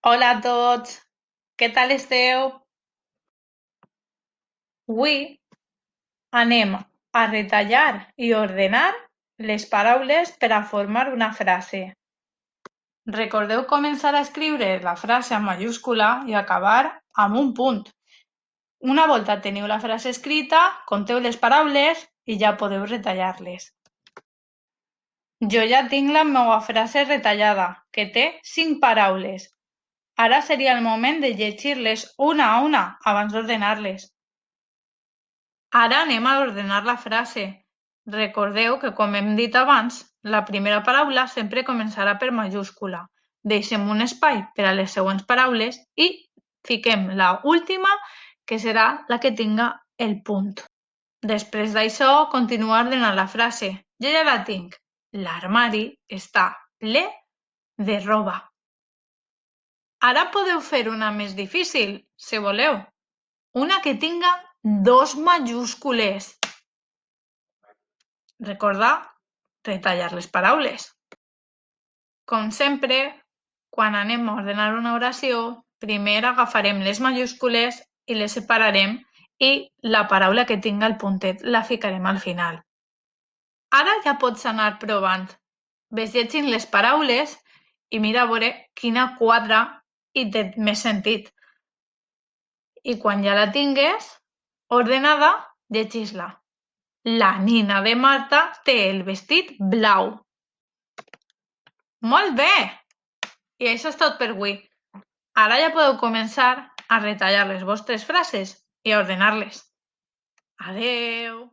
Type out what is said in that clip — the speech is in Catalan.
Hola a tots, què tal esteu? Avui anem a retallar i ordenar les paraules per a formar una frase. Recordeu començar a escriure la frase amb majúscula i acabar amb un punt. Una volta teniu la frase escrita, compteu les paraules i ja podeu retallar-les. Jo ja tinc la meva frase retallada, que té 5 paraules. Ara seria el moment de llegir-les una a una abans d'ordenar-les. Ara anem a ordenar la frase. Recordeu que, com hem dit abans, la primera paraula sempre començarà per majúscula. Deixem un espai per a les següents paraules i fiquem la última, que serà la que tinga el punt. Després d'això, continua ordenant la frase. Jo ja la tinc. L'armari està ple de roba. Ara podeu fer una més difícil, si voleu. Una que tinga 2 majúscules. Recordar retallar les paraules. Com sempre, quan anem a ordenar una oració, primer agafarem les majúscules i les separarem i la paraula que tinga el puntet la ficarem al final. Ara ja pots anar provant. Ves llegint les paraules i mira a veure quina quadra i té més sentit. I quan ja la tingues ordenada, llegeix-la. La nina de Marta té el vestit blau. Molt bé! I això és tot per avui. Ara ja podeu començar a retallar les vostres frases i a ordenar-les. Adeu!